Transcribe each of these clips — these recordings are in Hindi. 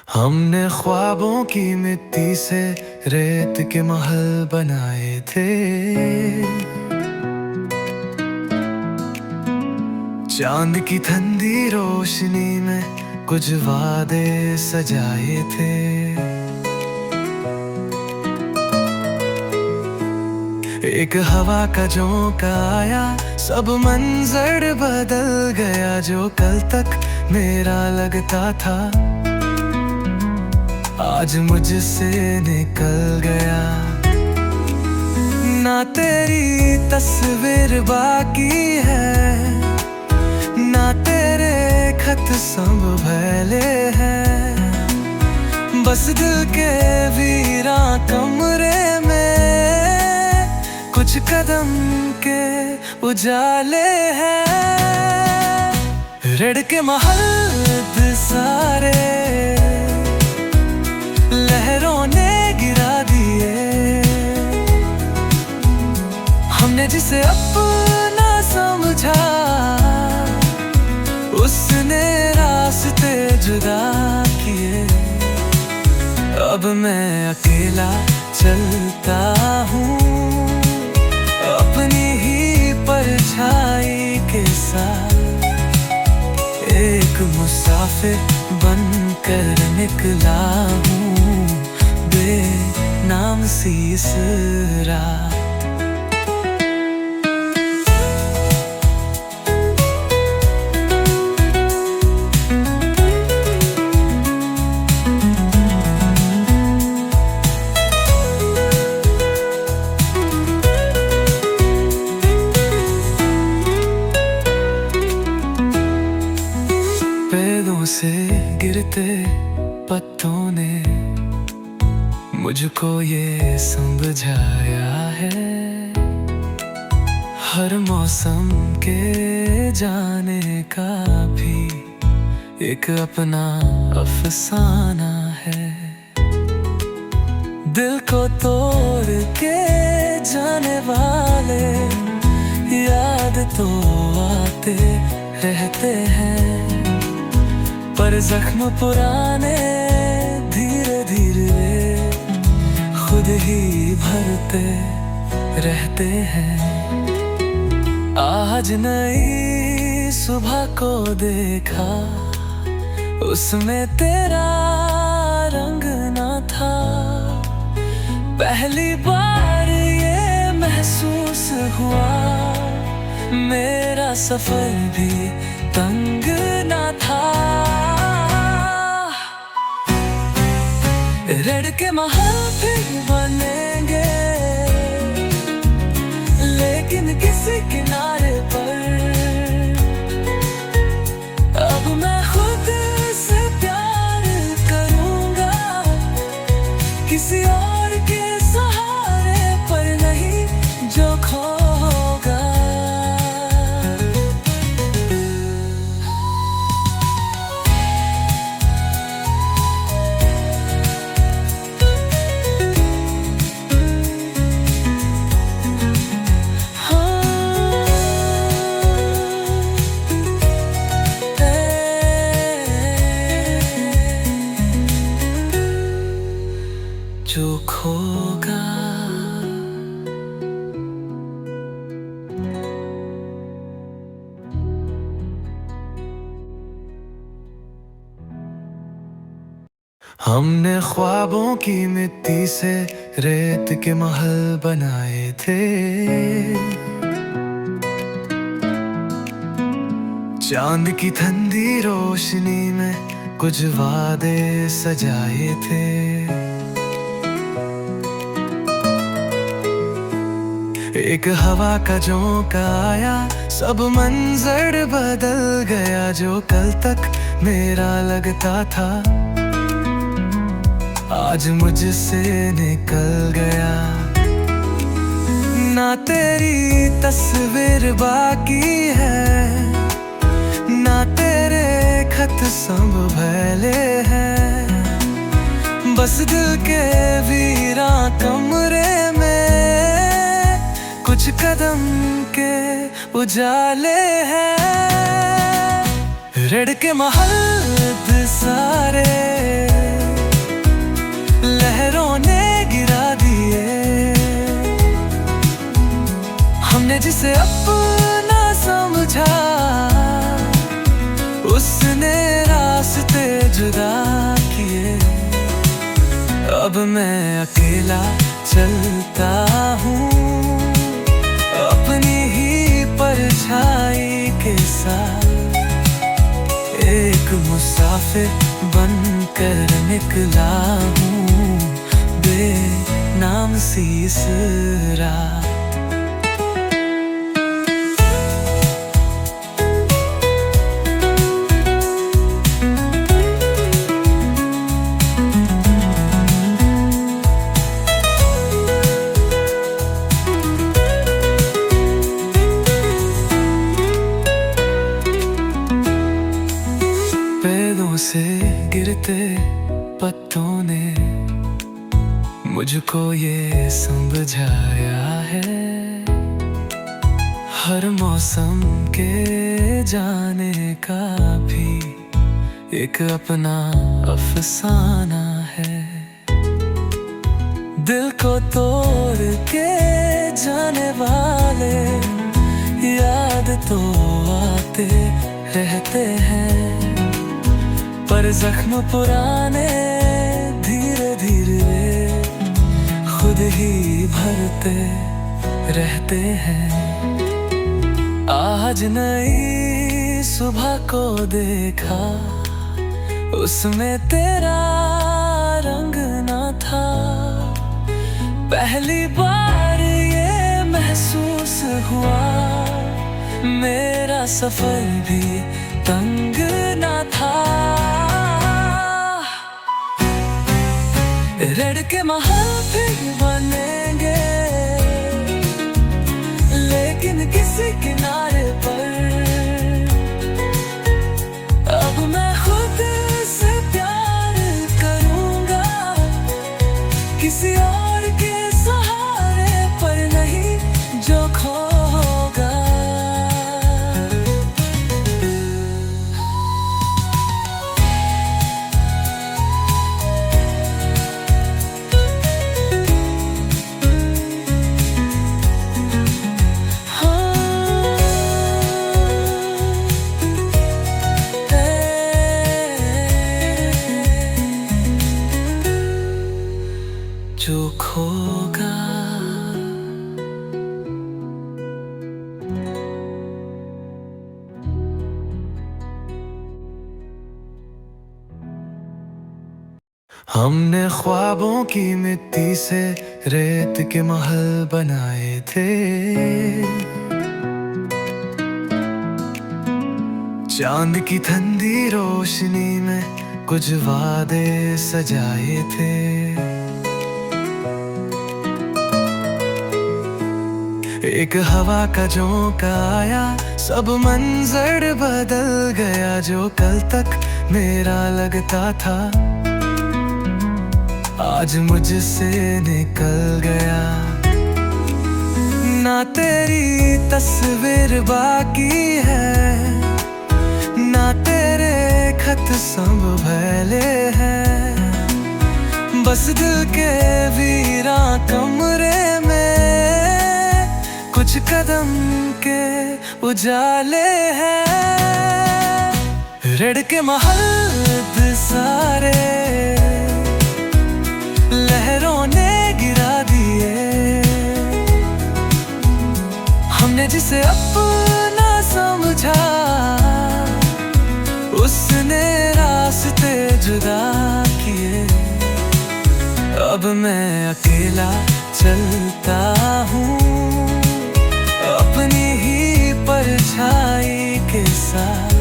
हमने ख्वाबों की मिट्टी से रेत के महल बनाए थे। चांद की ठंडी रोशनी में कुछ वादे सजाए थे। एक हवा का झोंका आया, सब मंजर बदल गया। जो कल तक मेरा लगता था आज मुझसे निकल गया। ना तेरी तस्वीर बाकी है, ना तेरे खत संभले हैं। बस दिल के वीरा कमरे में कुछ कदम के उजाले हैं। रेड के महल सारे लहरों ने गिरा दिए। हमने जिसे अपना समझा उसने रास्ते जुदा किए। अब मैं अकेला चलता हूँ अपनी ही परछाई के साथ। एक मुसाफिर बनकर निकला हूँ बेनाम सी इस रात। पेड़ों से गिरते पत्तों ने मुझको ये समझाया है। हर मौसम के जाने का भी एक अपना अफसाना है। दिल को तोड़ के जाने वाले याद तो आते रहते हैं, पर जख्म पुराने धीरे धीरे खुद ही भरते रहते हैं। आज नई सुबह को देखा, उसमें तेरा रंग ना था। पहली बार ये महसूस हुआ मेरा सफर भी तंग ना था। रेड के महल फिर बनेंगे, लेकिन किसी किनारे पर। अब मैं खुद से प्यार करूंगा, किसी और के सहारे पर नहीं जो खोगा। जो खोगा। हमने ख्वाबों की मिट्टी से रेत के महल बनाए थे। चांद की ठंडी रोशनी में कुछ वादे सजाए थे। एक हवा का झोंका आया, सब मंजर बदल गया। जो कल तक मेरा लगता था आज मुझसे निकल गया। ना तेरी तस्वीर बाकी है, ना तेरे खत संभले हैं। बस दिल के वीरा कमरे में कुछ कदम के उजाले हैं। रेड के महल सारे जुदा किए। अब मैं अकेला चलता हूँ अपनी ही परछाई के साथ। एक मुसाफिर बनकर निकला हूँ बेनाम सी इस रात। पेड़ों से गिरते पत्तों ने मुझको ये समझाया है, हर मौसम के जाने का भी एक अपना अफसाना है। दिल को तोड़ के जाने वाले याद तो आते रहते हैं, पर जख्म पुराने धीरे धीरे खुद ही भरते रहते हैं। आज नई सुबह को देखा, उसमें तेरा रंग ना था। पहली बार ये महसूस हुआ, मेरा सफर भी तंग ना था। रेड के महल फिर बनेंगे, लेकिन किसी किनारे पर। अब मैं खुद से प्यार करूंगा, किसी और के सहारे पर नहीं जो खोगा। जो खोगा। हमने ख्वाबों की मिट्टी से रेत के महल बनाए थे, चांद की ठंडी रोशनी में कुछ वादे सजाए थे। एक हवा का झोंका आया, सब मंजर बदल गया। जो कल तक मेरा लगता था, आज मुझसे निकल गया। ना तेरी तस्वीर बाकी है, ना तेरे खत संभले हैं। बस दिल के वीरा कमरे में कुछ कदम के उजाले हैं। रेड के महल सारे लहरों ने गिरा दिए, हमने जिसे अपना समझा, उसने रास्ते जुदा किए। अब मैं अकेला चलता हूँ अपनी ही परछाई के साथ।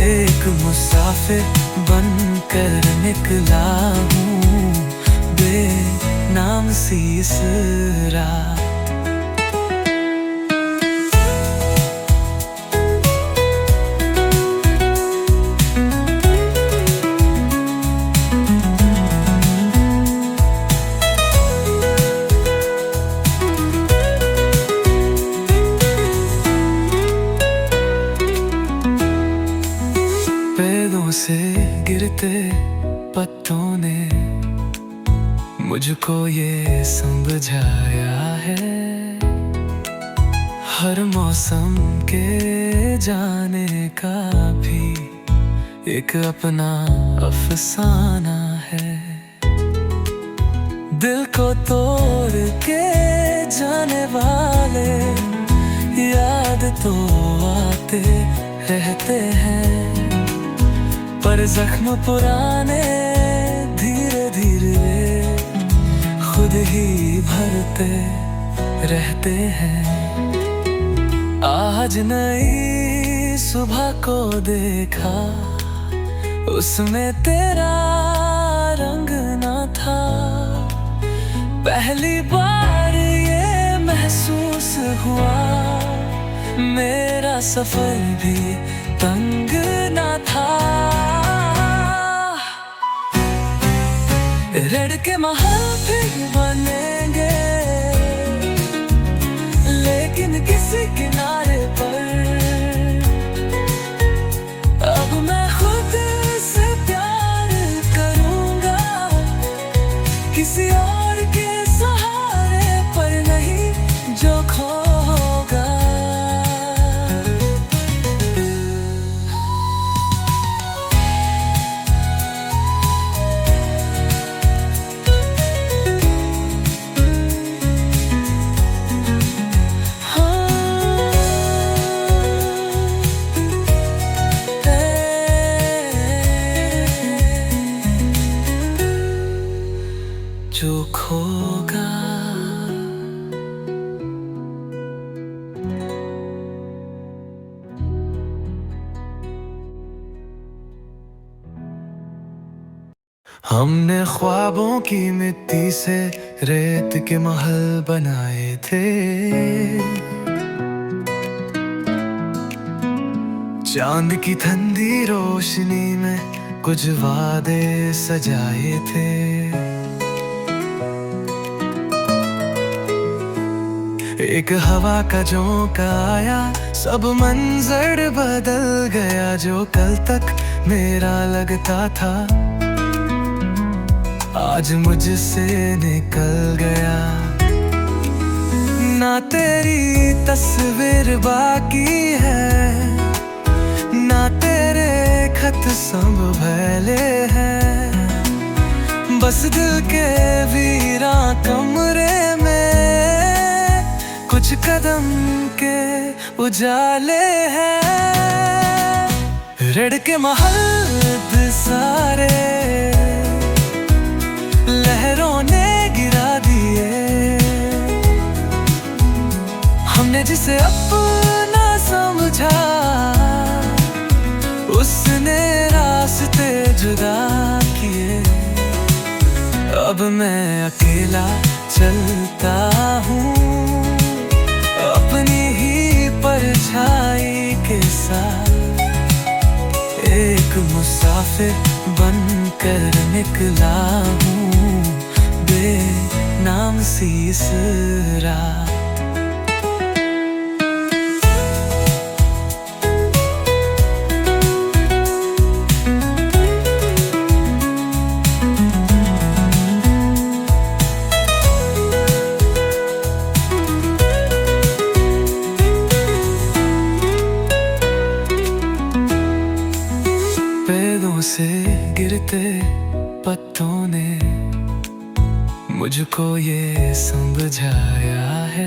एक मुसाफिर बनकर निकला हूँ बेनाम सी इस रात। पेड़ों से गिरते पत्तों ने मुझको ये समझाया है, हर मौसम के जाने का भी एक अपना अफसाना है। दिल को तोड़ के जाने वाले याद तो आते रहते हैं, पर जख्म पुराने धीरे धीरे खुद ही भरते रहते हैं। आज नई सुबह को देखा, उसमें तेरा रंग ना था। पहली बार ये महसूस हुआ, मेरा सफर भी तंग ना था। रेड के महल फिर बनेंगे, लेकिन किसी किनारे पर। अब मैं खुद से प्यार करूंगा, किसी और के सहारे पर नहीं जो खोगा। जो खोगा। हमने ख्वाबों की मिट्टी से रेत के महल बनाए थे, चांद की ठंडी रोशनी में कुछ वादे सजाए थे। एक हवा का झोंका आया, सब मंजर बदल गया। जो कल तक मेरा लगता था, आज मुझसे निकल गया। ना तेरी तस्वीर बाकी है, ना तेरे खत संभले हैं। बस दिल के वीरा कमरे में कुछ कदम के उजाले हैं। रेड के महल सारे लहरों ने गिरा दिए, हमने जिसे अपना समझा, उसने रास्ते जुदा किए। अब मैं अकेला चलता हूँ, अपनी ही परछाई के साथ। एक मुसाफिर बनकर निकला हूँ, बेनाम सी इस रात। पेड़ों से गिरते पत्तों ने मुझको ये समझाया है,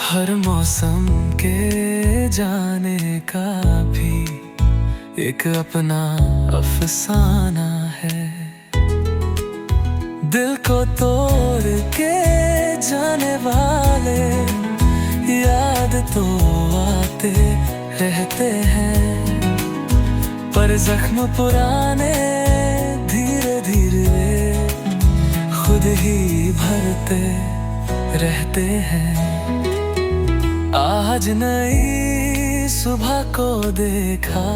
हर मौसम के जाने का भी एक अपना अफसाना है। दिल को तोड़ के जाने वाले याद तो आते रहते हैं, पर जख्म पुराने धीरे धीरे खुद ही भरते रहते हैं। आज नई सुबह को देखा,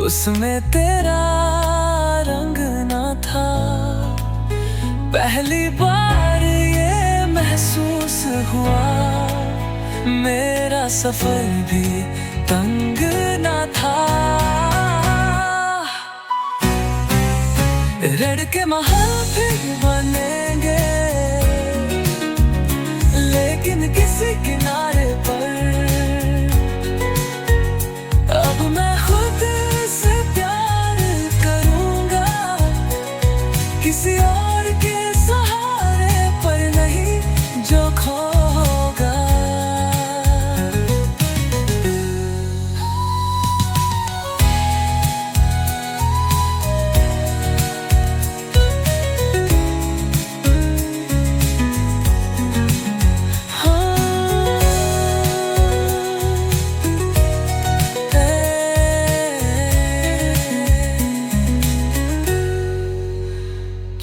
उसमें तेरा रंग ना था। पहली बार ये महसूस हुआ, मेरा सफर भी तंग ना था। रेड के महल फिर बनेंगे, लेकिन किसी किनारे पर। अब मैं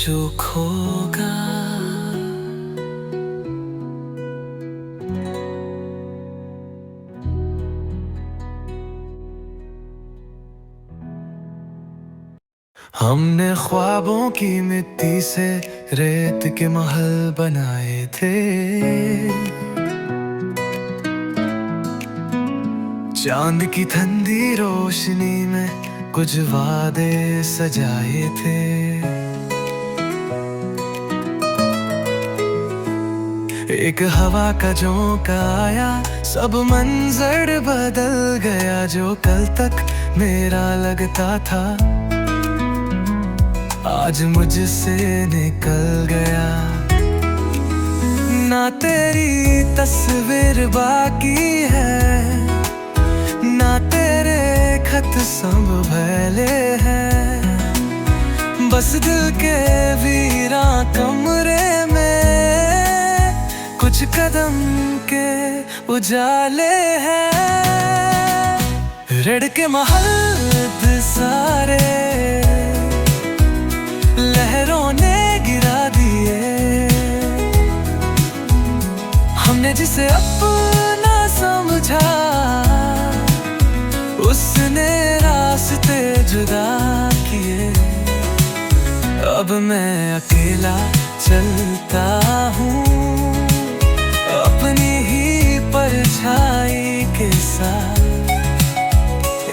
जो खोगा। हमने ख्वाबों की मिट्टी से रेत के महल बनाए थे, चांद की ठंडी रोशनी में कुछ वादे सजाए थे। एक हवा का झोंका आया, सब मंजर बदल गया। जो कल तक मेरा लगता था आज मुझसे निकल गया। ना तेरी तस्वीर बाकी है, ना तेरे खत संभले हैं। बस दिल के वीरा कमरे में कुछ कदम के उजाले हैं। रेड के महल सारे लहरों ने गिरा दिए। हमने जिसे अपना समझा उसने रास्ते जुदा किए। अब मैं अकेला चलता हूँ अपनी ही परछाई के साथ।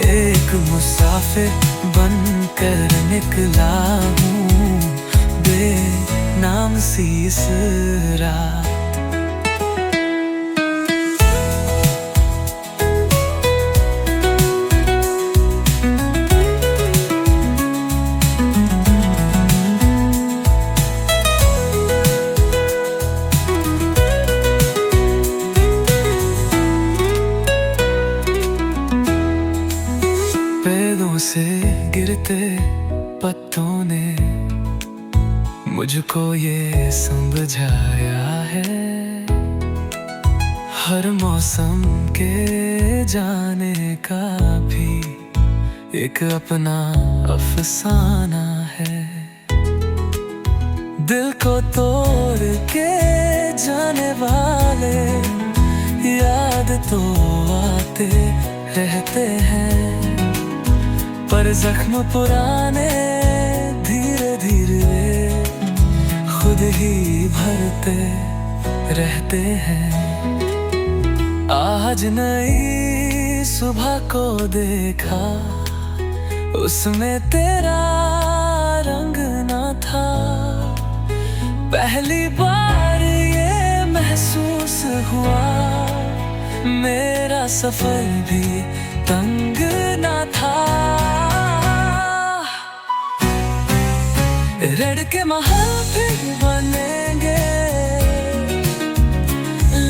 एक मुसाफिर बनकर निकला हूँ बेनाम सी इस रात। पेड़ों से गिरते पत्तों ने मुझको ये समझाया है। हर मौसम के जाने का भी एक अपना अफसाना है। दिल को तोड़ के जाने वाले याद तो आते रहते हैं, पर जख्म पुराने धीरे धीरे खुद ही भरते रहते हैं। आज नई सुबह को देखा, उसमें तेरा रंग ना था। पहली बार ये महसूस हुआ मेरा सफर भी तंग ना था। रेड के महल फिर बनेंगे,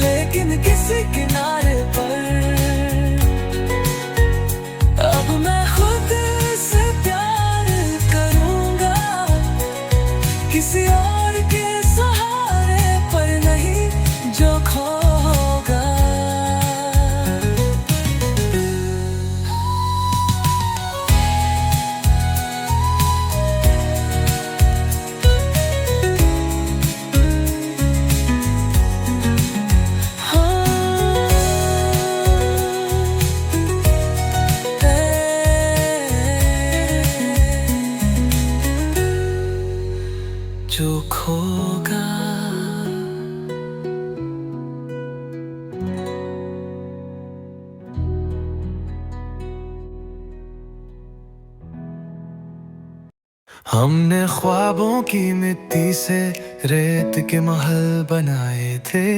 लेकिन किसी किनारे पर। अब मैं खुद से प्यार करूंगा, किसी और के सहारे पर नहीं जो खोगा। जो खोगा। हमने ख्वाबों की मिट्टी से रेत के महल बनाए थे,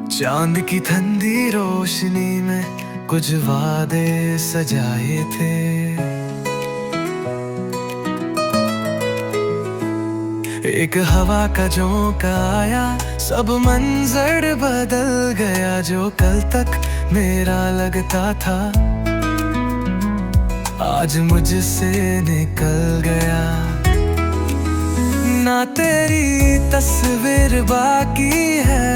चांद की ठंडी रोशनी में कुछ वादे सजाए थे। एक हवा का झोंका आया, सब मंजर बदल गया। जो कल तक मेरा लगता था आज मुझसे निकल गया। ना तेरी तस्वीर बाकी है,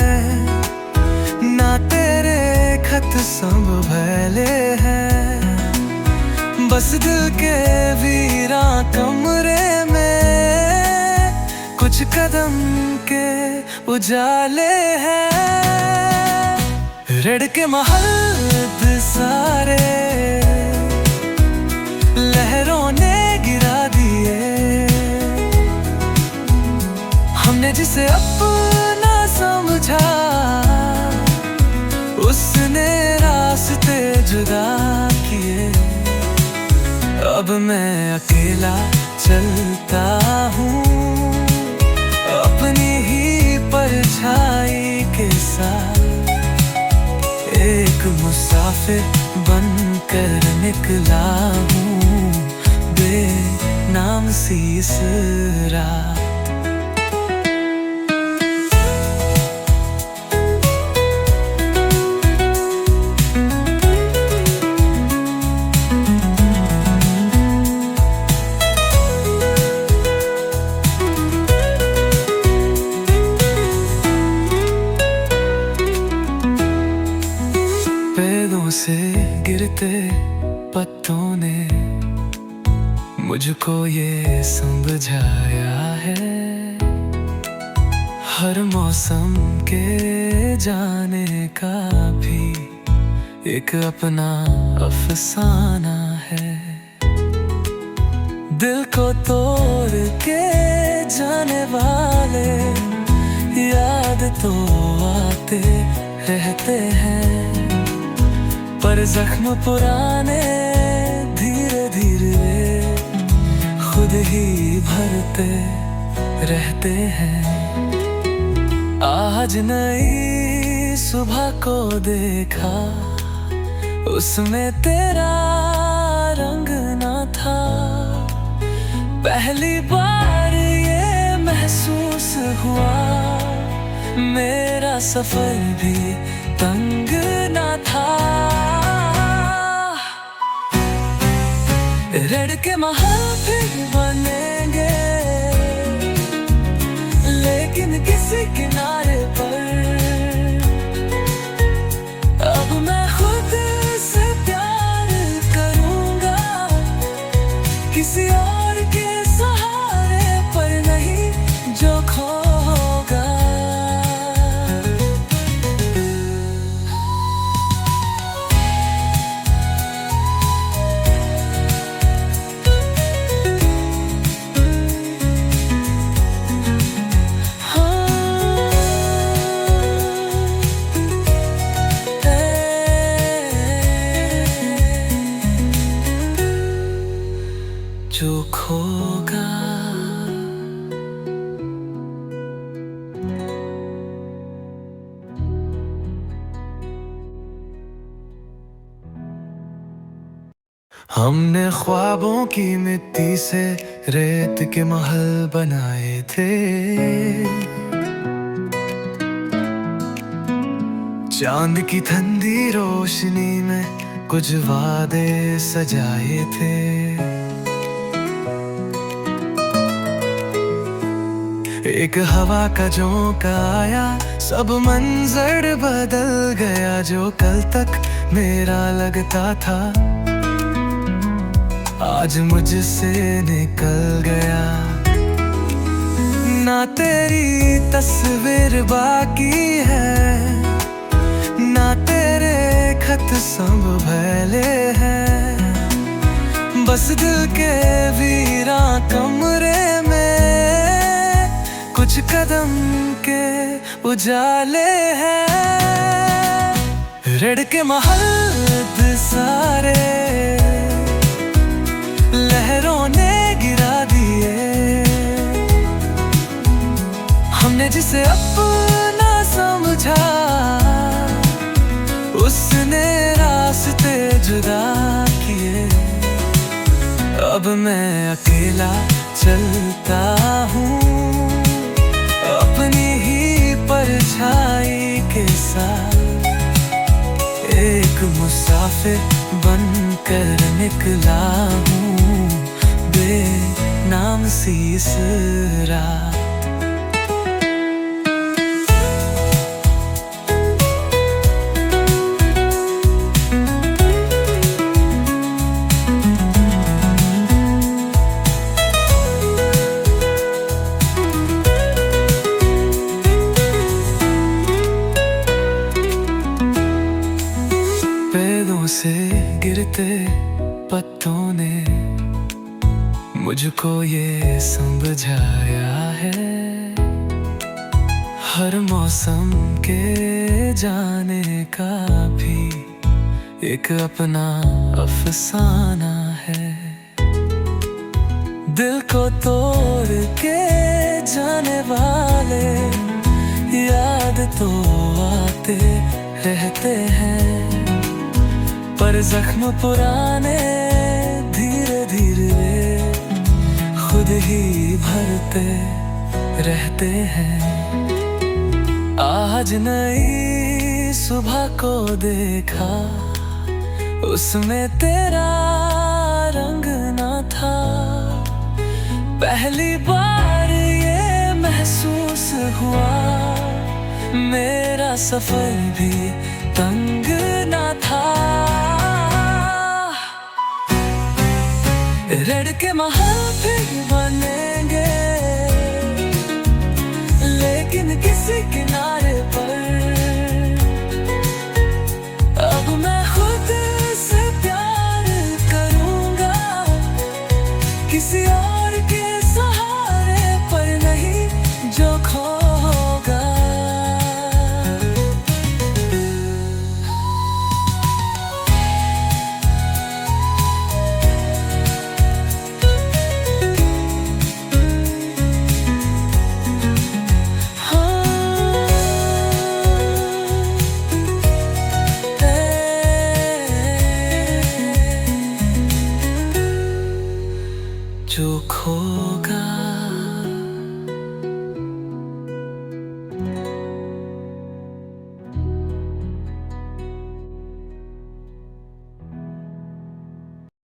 ना तेरे खत संभले हैं। बस दिल के वीरा कमरे में कुछ कदम के उजाले हैं। रेड के महल सारे लहरों ने गिरा दिए, हमने जिसे अपना समझा उसने रास्ते जुदा किए। अब मैं अकेला चलता हूँ अपनी ही परछाई के साथ, एक मुसाफिर बनकर निकला हूँ बेनाम सी इस रात। पेड़ों से गिरते पत्तों ने मुझको ये समझाया है, हर मौसम के जाने का भी एक अपना अफसाना है। दिल को तोड़ के जाने वाले याद तो आते रहते हैं, पर जख्म पुराने धीरे धीरे खुद ही भरते रहते हैं। आज नई सुबह को देखा, उसमें तेरा रंग ना था। पहली बार ये महसूस हुआ मेरा सफर भी तंग ना था। रेड के महल फिर बनेंगे, लेकिन किसी किनारे पर। अब मैं खुद से प्यार करूंगा, किसी और के सहारे पर नहीं जो खोगा। जो खोगा। हमने ख्वाबों की मिट्टी से रेत के महल बनाए थे, चांद की ठंडी रोशनी में कुछ वादे सजाए थे। एक हवा का झोंका आया, सब मंजर बदल गया। जो कल तक मेरा लगता था आज मुझसे निकल गया। ना तेरी तस्वीर बाकी है, ना तेरे खत संभले हैं, बस दिल के वीरा कमरे में कुछ कदम के उजाले हैं। रेड के महल सारे लहरों ने गिरा दिए, हमने जिसे अपना समझा उसने रास्ते जुदा किए। अब मैं अकेला चलता हूँ अपनी ही परछाई के साथ, एक मुसाफिर बनकर निकला हूँ बेनाम सी इस रात। गिरते पत्तों ने मुझको ये समझाया है, हर मौसम के जाने का भी एक अपना अफसाना है। दिल को तोड़ के जाने वाले याद तो आते रहते हैं, पर जख्म पुराने धीरे धीरे खुद ही भरते रहते हैं। आज नई सुबह को देखा, उसमें तेरा रंग ना था। पहली बार ये महसूस हुआ, मेरा सफर भी तंग ना था। रेड के महल फिर बनेंगे, लेकिन किसी किनारे